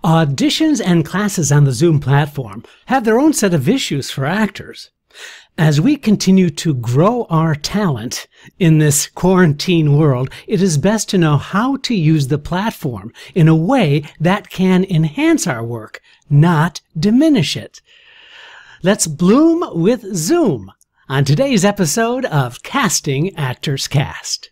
Auditions and classes on the Zoom platform have their own set of issues for actors. As we continue to grow our talent in this quarantine world, it is best to know how to use the platform in a way that can enhance our work, not diminish it. Let's bloom with Zoom on today's episode of Casting Actors Cast.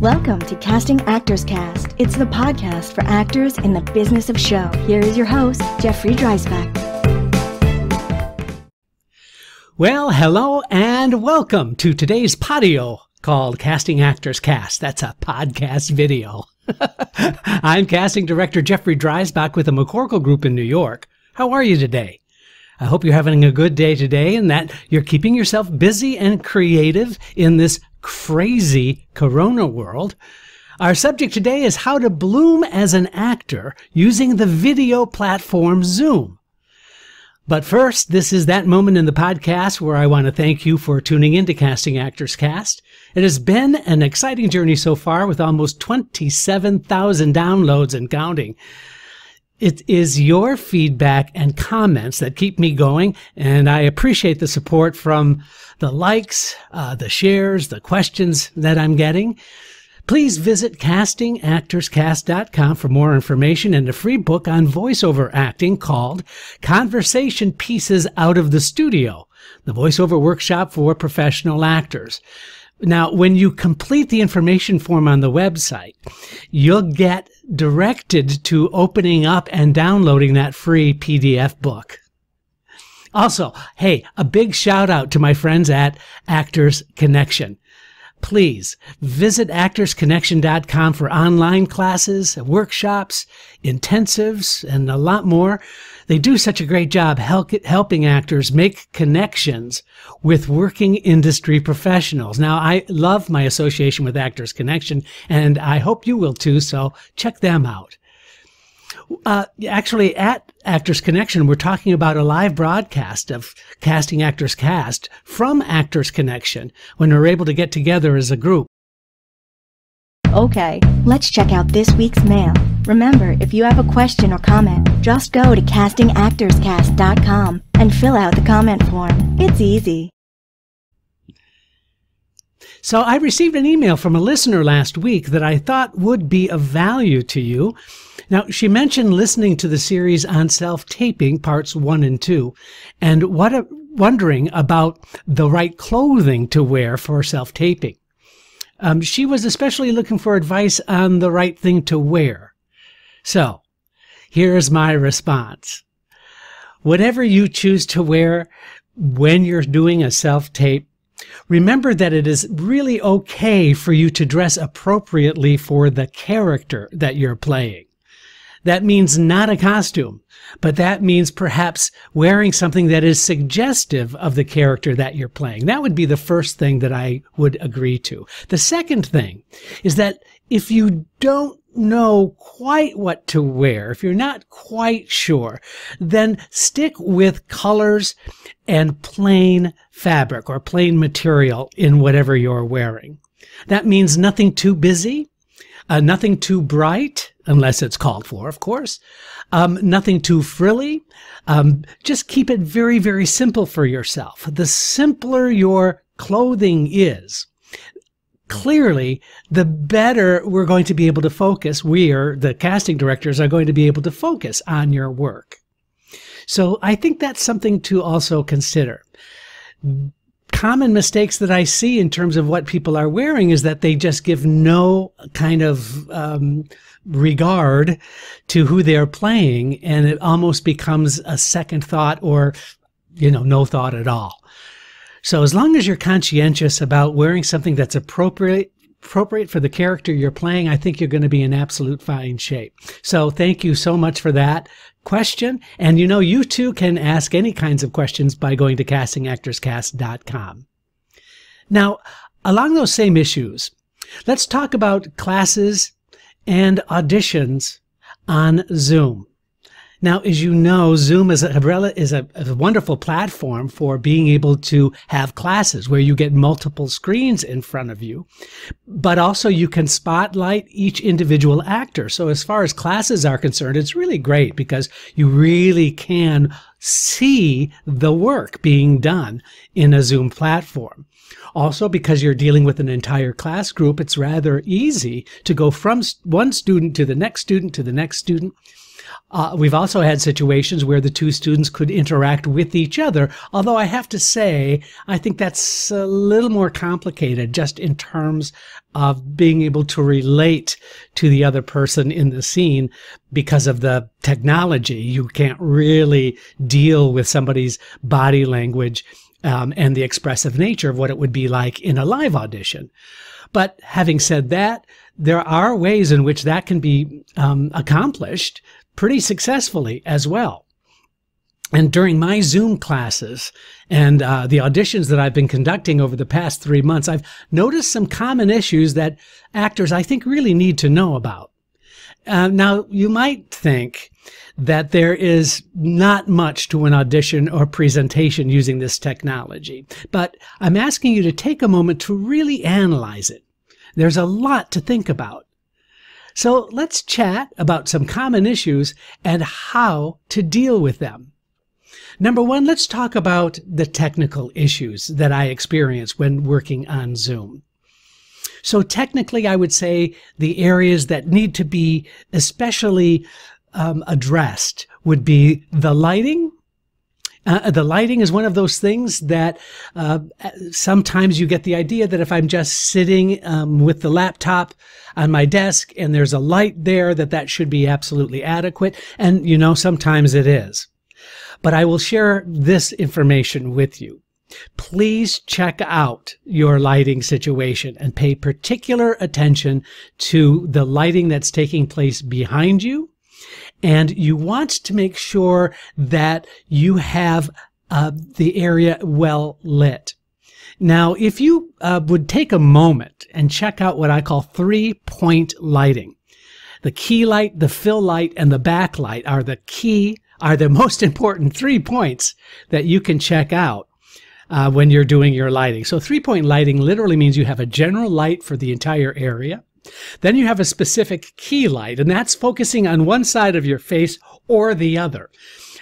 Welcome to Casting Actors Cast. It's the podcast for actors in the business of show. Here is your host, Jeffrey Dreisbach. Well, hello and welcome to today's podio called Casting Actors Cast. That's a podcast video. I'm casting director Jeffrey Dreisbach with the McCorkle Group in New York. How are you today? I hope you're having a good day today and that you're keeping yourself busy and creative in this crazy corona world. Our subject today is how to bloom as an actor using the video platform Zoom. But first, this is that moment in the podcast where I want to thank you for tuning in to Casting Actors Cast. It has been an exciting journey so far with almost 27,000 downloads and counting. It is your feedback and comments that keep me going, and I appreciate the support from the likes, the shares, the questions that I'm getting. Please visit castingactorscast.com for more information and a free book on voiceover acting called Conversation Pieces Out of the Studio, the voiceover workshop for professional actors. Now, when you complete the information form on the website, you'll get directed to opening up and downloading that free PDF book. Also, hey, a big shout out to my friends at Actors Connection. Please visit actorsconnection.com for online classes, workshops, intensives, and a lot more. They do such a great job helping actors make connections with working industry professionals. Now, I love my association with Actors Connection, and I hope you will too, so check them out. Actually, at Actors Connection, we're talking about a live broadcast of Casting Actors Cast from Actors Connection when we're able to get together as a group. Okay, let's check out this week's mail. Remember, if you have a question or comment, just go to castingactorscast.com and fill out the comment form. It's easy. So I received an email from a listener last week that I thought would be of value to you. Now, she mentioned listening to the series on self-taping, parts 1 and 2, and wondering about the right clothing to wear for self-taping. She was especially looking for advice on the right thing to wear. So, here's my response. Whatever you choose to wear when you're doing a self-tape, remember that it is really okay for you to dress appropriately for the character that you're playing. That means not a costume, but that means perhaps wearing something that is suggestive of the character that you're playing. That would be the first thing that I would agree to. The second thing is that if you don't know quite what to wear, if you're not quite sure, then stick with colors and plain fabric or plain material in whatever you're wearing. That means nothing too busy, nothing too bright, unless it's called for, of course, nothing too frilly. Just keep it very, very simple for yourself. The simpler your clothing is, clearly, the better we're going to be able to focus. We, or the casting directors, are going to be able to focus on your work. So I think that's something to also consider. Common mistakes that I see in terms of what people are wearing is that they just give no kind of regard to who they're playing, and it almost becomes a second thought or, no thought at all. So as long as you're conscientious about wearing something that's appropriate for the character you're playing, I think you're going to be in absolute fine shape. So thank you so much for that question. And you too can ask any kinds of questions by going to castingactorscast.com. Now, along those same issues, let's talk about classes and auditions on Zoom. Now, as you know, Zoom is a wonderful platform for being able to have classes where you get multiple screens in front of you, but also you can spotlight each individual actor. So as far as classes are concerned, it's really great because you really can see the work being done in a Zoom platform. Also, because you're dealing with an entire class group, it's rather easy to go from one student to the next student to the next student. We've also had situations where the two students could interact with each other, although I have to say, I think that's a little more complicated just in terms of being able to relate to the other person in the scene because of the technology. You can't really deal with somebody's body language and the expressive nature of what it would be like in a live audition. But having said that, there are ways in which that can be accomplished pretty successfully as well. And during my Zoom classes and the auditions that I've been conducting over the past 3 months, I've noticed some common issues that actors, I think, really need to know about. Now, you might think that there is not much to an audition or presentation using this technology, but I'm asking you to take a moment to really analyze it. There's a lot to think about. So let's chat about some common issues and how to deal with them. Number one, let's talk about the technical issues that I experience when working on Zoom. So technically, I would say the areas that need to be especially addressed would be the lighting. The lighting is one of those things that sometimes you get the idea that if I'm just sitting with the laptop on my desk and there's a light there, that should be absolutely adequate. And, you know, sometimes it is. But I will share this information with you. Please check out your lighting situation and pay particular attention to the lighting that's taking place behind you. And you want to make sure that you have the area well lit. Now, if you would take a moment and check out what I call 3-point lighting. The key light, the fill light, and the backlight are the most important 3 points that you can check out when you're doing your lighting. So 3-point lighting literally means you have a general light for the entire area. Then you have a specific key light, and that's focusing on one side of your face or the other.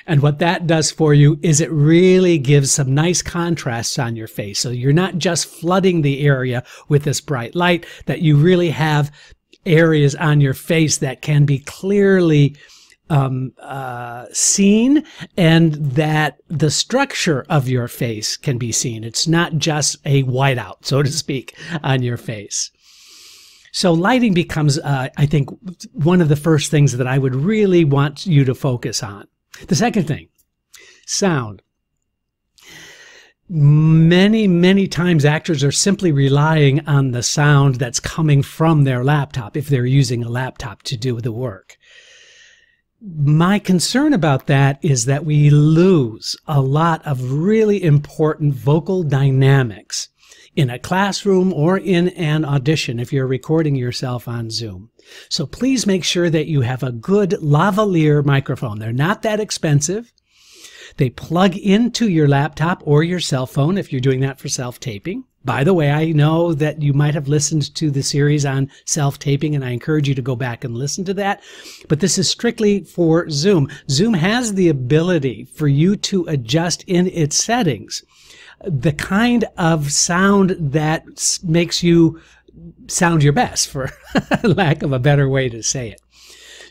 And what that does for you is it really gives some nice contrasts on your face. So you're not just flooding the area with this bright light, that you really have areas on your face that can be clearly seen, and that the structure of your face can be seen. It's not just a whiteout, so to speak, on your face. So lighting becomes, I think, one of the first things that I would really want you to focus on. The second thing, sound. Many times actors are simply relying on the sound that's coming from their laptop if they're using a laptop to do the work. My concern about that is that we lose a lot of really important vocal dynamics in a classroom or in an audition if you're recording yourself on Zoom. So please make sure that you have a good lavalier microphone. They're not that expensive. They plug into your laptop or your cell phone if you're doing that for self-taping. By the way, I know that you might have listened to the series on self-taping, and I encourage you to go back and listen to that. But this is strictly for Zoom. Zoom has the ability for you to adjust in its settings the kind of sound that makes you sound your best, for lack of a better way to say it.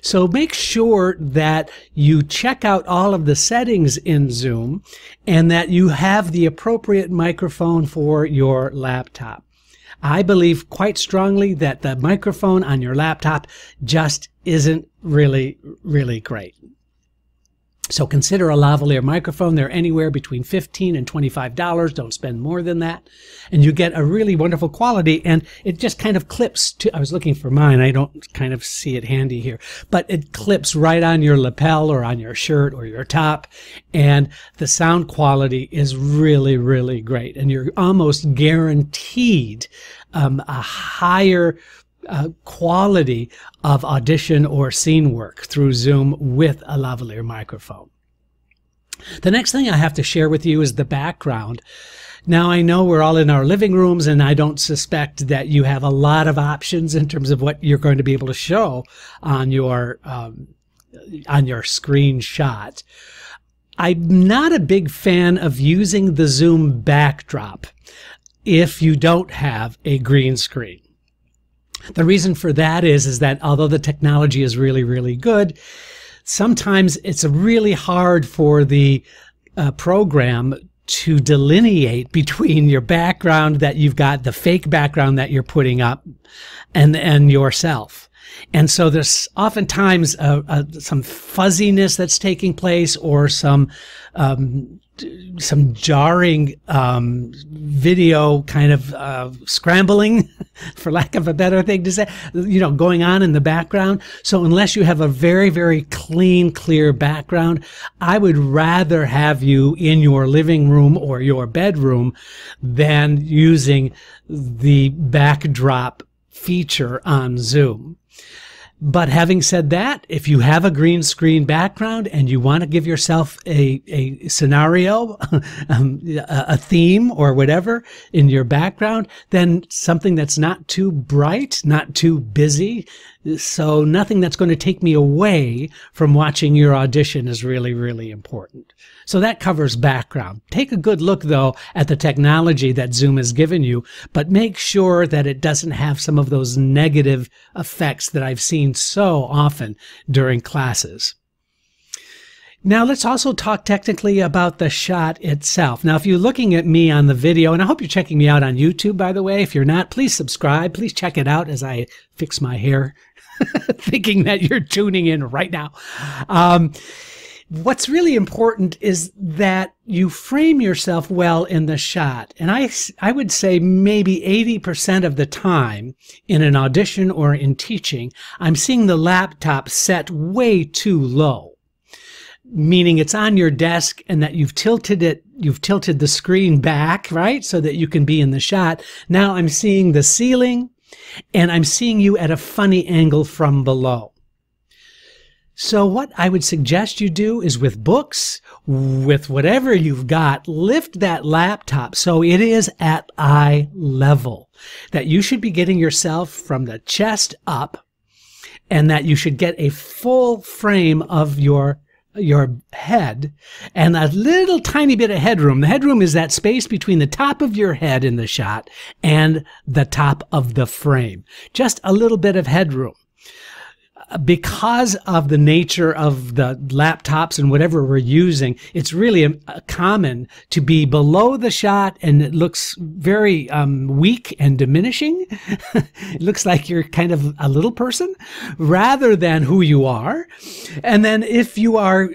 So make sure that you check out all of the settings in Zoom and that you have the appropriate microphone for your laptop. I believe quite strongly that the microphone on your laptop just isn't really great. So consider a lavalier microphone. They're anywhere between $15 and $25. Don't spend more than that. And you get a really wonderful quality, and it just kind of clips to, I was looking for mine. I don't kind of see it handy here, but it clips right on your lapel or on your shirt or your top. And the sound quality is really great. And you're almost guaranteed a higher quality of audition or scene work through Zoom with a lavalier microphone. The next thing I have to share with you is the background. Now, I know we're all in our living rooms, and I don't suspect that you have a lot of options in terms of what you're going to be able to show on your screenshot. I'm not a big fan of using the Zoom backdrop if you don't have a green screen. The reason for that is that although the technology is really, really good, sometimes it's really hard for the program to delineate between your background that you've got, the fake background that you're putting up, and yourself. And so there's oftentimes some fuzziness that's taking place, or some jarring video kind of scrambling, for lack of a better thing to say, going on in the background. So unless you have a very, very clean, clear background, I would rather have you in your living room or your bedroom than using the backdrop feature on Zoom. But having said that, if you have a green screen background and you want to give yourself a scenario, a theme or whatever in your background, then something that's not too bright, not too busy, so nothing that's going to take me away from watching your audition is really, really important. So that covers background. Take a good look, though, at the technology that Zoom has given you, but make sure that it doesn't have some of those negative effects that I've seen so often during classes. Now, let's also talk technically about the shot itself. Now, if you're looking at me on the video, and I hope you're checking me out on YouTube, by the way. If you're not, please subscribe. Please check it out as I fix my hair, thinking that you're tuning in right now. What's really important is that you frame yourself well in the shot. And I would say maybe 80% of the time in an audition or in teaching, I'm seeing the laptop set way too low, meaning it's on your desk and that you've tilted the screen back, right, so that you can be in the shot. Now I'm seeing the ceiling, and I'm seeing you at a funny angle from below. So what I would suggest you do is, with books, with whatever you've got, lift that laptop so it is at eye level, that you should be getting yourself from the chest up, and that you should get a full frame of your head and a little tiny bit of headroom. The headroom is that space between the top of your head in the shot and the top of the frame. Just a little bit of headroom. Because of the nature of the laptops and whatever we're using, it's really common to be below the shot, and it looks very weak and diminishing. It looks like you're kind of a little person rather than who you are. And then if you are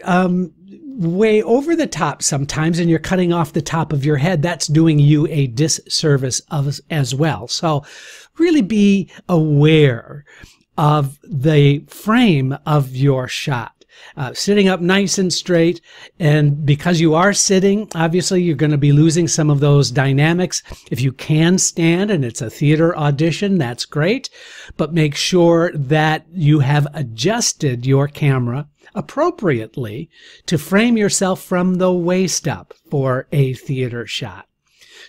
way over the top sometimes and you're cutting off the top of your head, that's doing you a disservice as well. So really be aware of the frame of your shot. Sitting up nice and straight, and because you are sitting, obviously you're going to be losing some of those dynamics. If you can stand and it's a theater audition, that's great, but make sure that you have adjusted your camera appropriately to frame yourself from the waist up for a theater shot.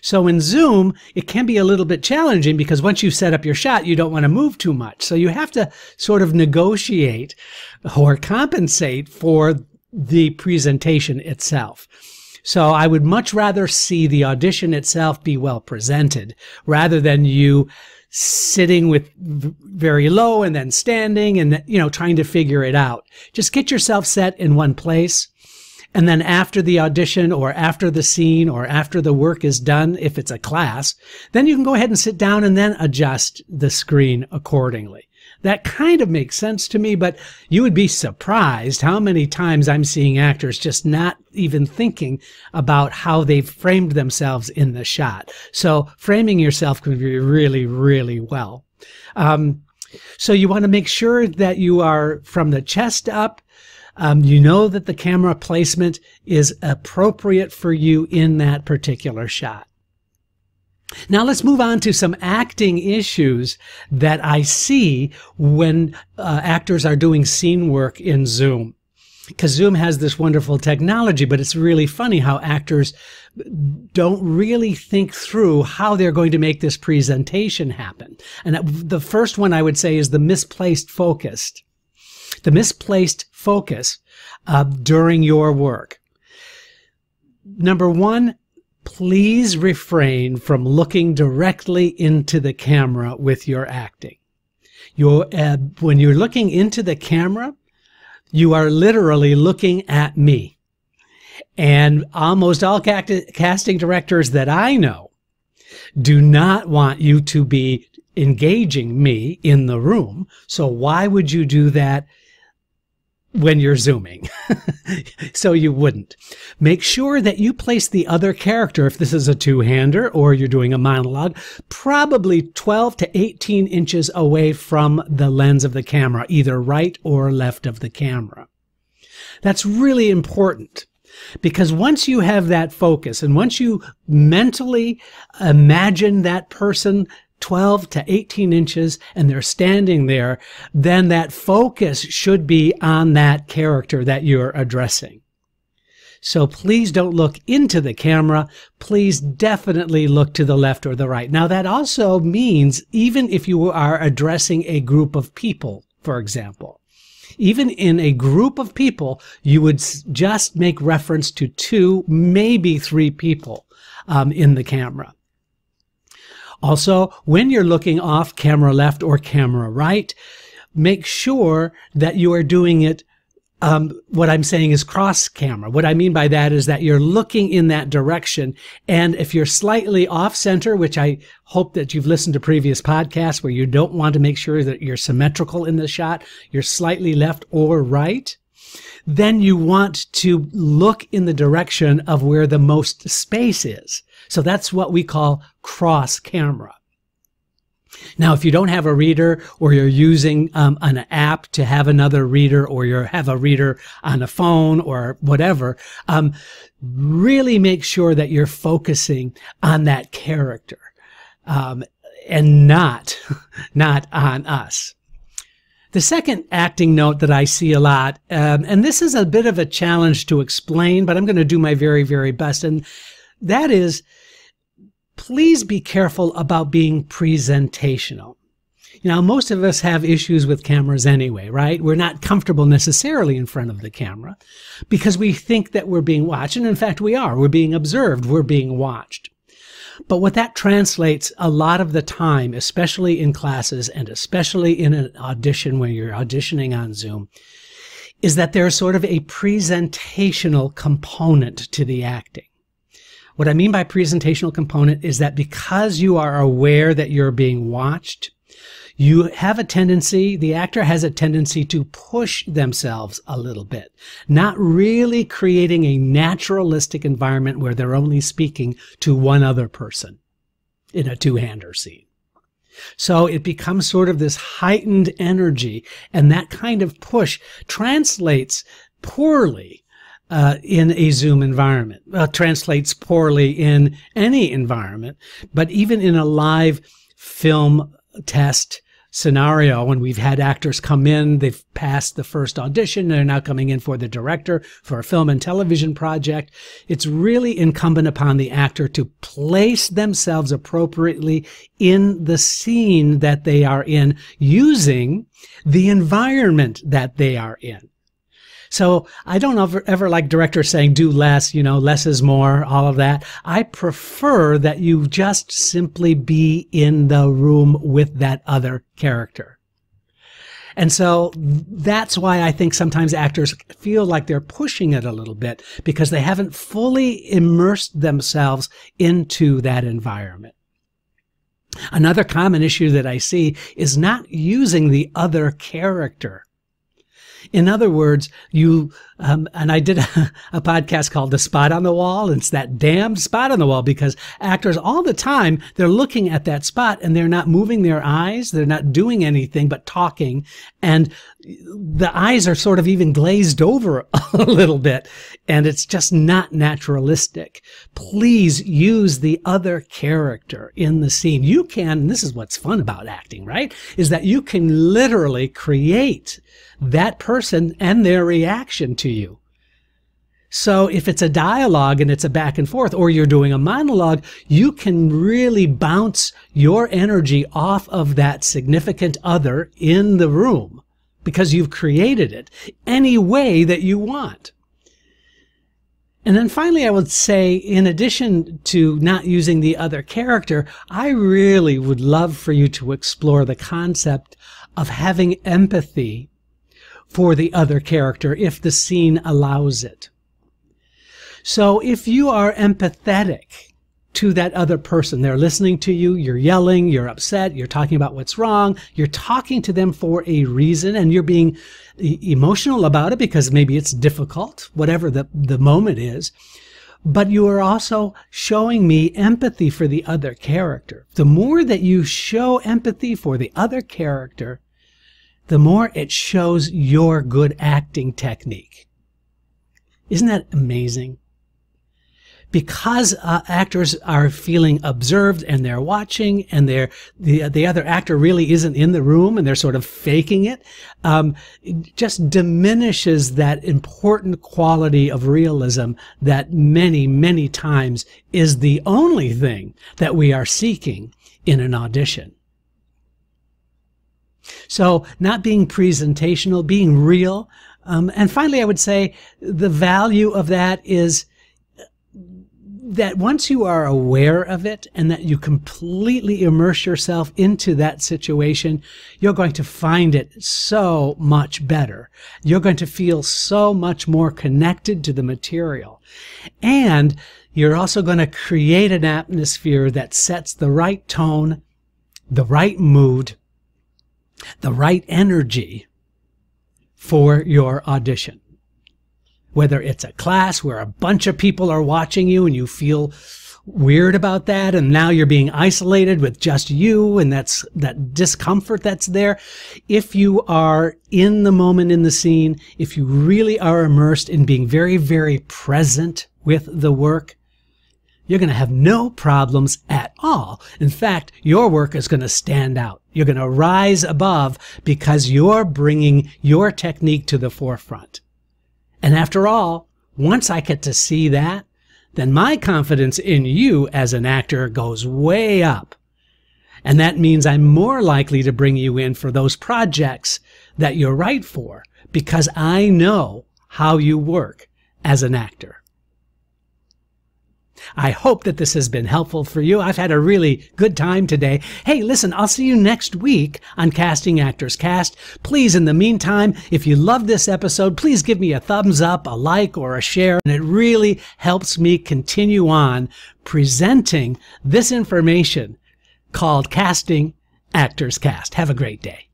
So in Zoom, it can be a little bit challenging because once you set up your shot, you don't want to move too much. So you have to sort of negotiate or compensate for the presentation itself. So I would much rather see the audition itself be well presented rather than you sitting with very low and then standing and, trying to figure it out. Just get yourself set in one place. And then after the audition or after the scene or after the work is done, if it's a class, then you can go ahead and sit down and then adjust the screen accordingly. That kind of makes sense to me, but you would be surprised how many times I'm seeing actors just not even thinking about how they've framed themselves in the shot. So framing yourself can be really, really well. So you want to make sure that you are from the chest up. You know that the camera placement is appropriate for you in that particular shot. Now let's move on to some acting issues that I see when actors are doing scene work in Zoom. Because Zoom has this wonderful technology, but it's really funny how actors don't really think through how they're going to make this presentation happen. And the first one I would say is the misplaced focus. The misplaced focus during your work. Number one, please refrain from looking directly into the camera with your acting. When you're looking into the camera, you are literally looking at me. And almost all casting directors that I know do not want you to be engaging me in the room. So why would you do that when you're Zooming? So you wouldn't. Make sure that you place the other character, if this is a two-hander or you're doing a monologue, probably 12 to 18 inches away from the lens of the camera, either right or left of the camera. That's really important, because once you have that focus and once you mentally imagine that person 12 to 18 inches and they're standing there, then that focus should be on that character that you're addressing. So please don't look into the camera. Please definitely look to the left or the right. Now that also means even if you are addressing a group of people, for example, even in a group of people, you would just make reference to 2, maybe 3 people in the camera. Also, when you're looking off camera left or camera right, make sure that you are doing it, what I'm saying is cross camera. What I mean by that is that you're looking in that direction. And if you're slightly off center, which I hope that you've listened to previous podcasts where you don't want to make sure that you're symmetrical in the shot, you're slightly left or right, then you want to look in the direction of where the most space is. So that's what we call cross camera. Now, if you don't have a reader, or you're using an app to have another reader, or you have a reader on a phone or whatever, really make sure that you're focusing on that character and not on us. The second acting note that I see a lot, and this is a bit of a challenge to explain, but I'm going to do my very, very best, and that is, please be careful about being presentational. You know, most of us have issues with cameras anyway, right? We're not comfortable necessarily in front of the camera because we think that we're being watched, and in fact we are. We're being observed. We're being watched. But what that translates a lot of the time, especially in classes and especially in an audition when you're auditioning on Zoom, is that there's sort of a presentational component to the acting. What I mean by presentational component is that because you are aware that you're being watched, you have a tendency, the actor has a tendency to push themselves a little bit, not really creating a naturalistic environment where they're only speaking to one other person in a two-hander scene. So it becomes sort of this heightened energy, and that kind of push translates poorly in a Zoom environment, translates poorly in any environment, but even in a live film test scenario, when we've had actors come in, they've passed the first audition, they're now coming in for the director for a film and television project, it's really incumbent upon the actor to place themselves appropriately in the scene that they are in, using the environment that they are in. So I don't ever like directors saying do less, you know, less is more, all of that. I prefer that you just simply be in the room with that other character. And so that's why I think sometimes actors feel like they're pushing it a little bit, because they haven't fully immersed themselves into that environment. Another common issue that I see is not using the other character. In other words, you And I did a podcast called The Spot on the Wall. And it's that damn spot on the wall, because actors all the time, they're looking at that spot and they're not moving their eyes. They're not doing anything but talking. And the eyes are sort of even glazed over a little bit. And it's just not naturalistic. Please use the other character in the scene. You can, and this is what's fun about acting, right? Is that you can literally create that person and their reaction to you. So if it's a dialogue and it's a back and forth, or you're doing a monologue, you can really bounce your energy off of that significant other in the room because you've created it any way that you want. And then finally, I would say, in addition to not using the other character, I really would love for you to explore the concept of having empathy for the other character if the scene allows it. So if you are empathetic to that other person, they're listening to you, you're yelling, you're upset, you're talking about what's wrong, you're talking to them for a reason, and you're being emotional about it because maybe it's difficult, whatever the moment is, but you are also showing me empathy for the other character. The more that you show empathy for the other character, the more it shows your good acting technique. Isn't that amazing? Because actors are feeling observed and they're watching, and the other actor really isn't in the room and they're sort of faking it, it just diminishes that important quality of realism that many, many times is the only thing that we are seeking in an audition. So not being presentational, being real. And finally, I would say the value of that is that once you are aware of it and that you completely immerse yourself into that situation, you're going to find it so much better. You're going to feel so much more connected to the material. And you're also going to create an atmosphere that sets the right tone, the right mood, the right energy for your audition. Whether it's a class where a bunch of people are watching you and you feel weird about that, and now you're being isolated with just you, and that discomfort that's there. If you are in the moment in the scene, if you really are immersed in being very, very present with the work, you're going to have no problems at all. In fact, your work is going to stand out. You're going to rise above because you're bringing your technique to the forefront. And after all, once I get to see that, then my confidence in you as an actor goes way up. And that means I'm more likely to bring you in for those projects that you're right for, because I know how you work as an actor. I hope that this has been helpful for you. I've had a really good time today. Hey, listen, I'll see you next week on Casting Actors Cast. Please, in the meantime, if you love this episode, please give me a thumbs up, a like, or a share. And it really helps me continue on presenting this information called Casting Actors Cast. Have a great day.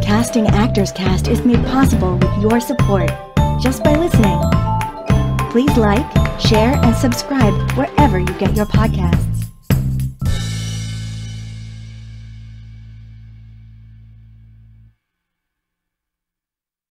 Casting Actors Cast is made possible with your support just by listening. Please like, share, and subscribe wherever you get your podcasts.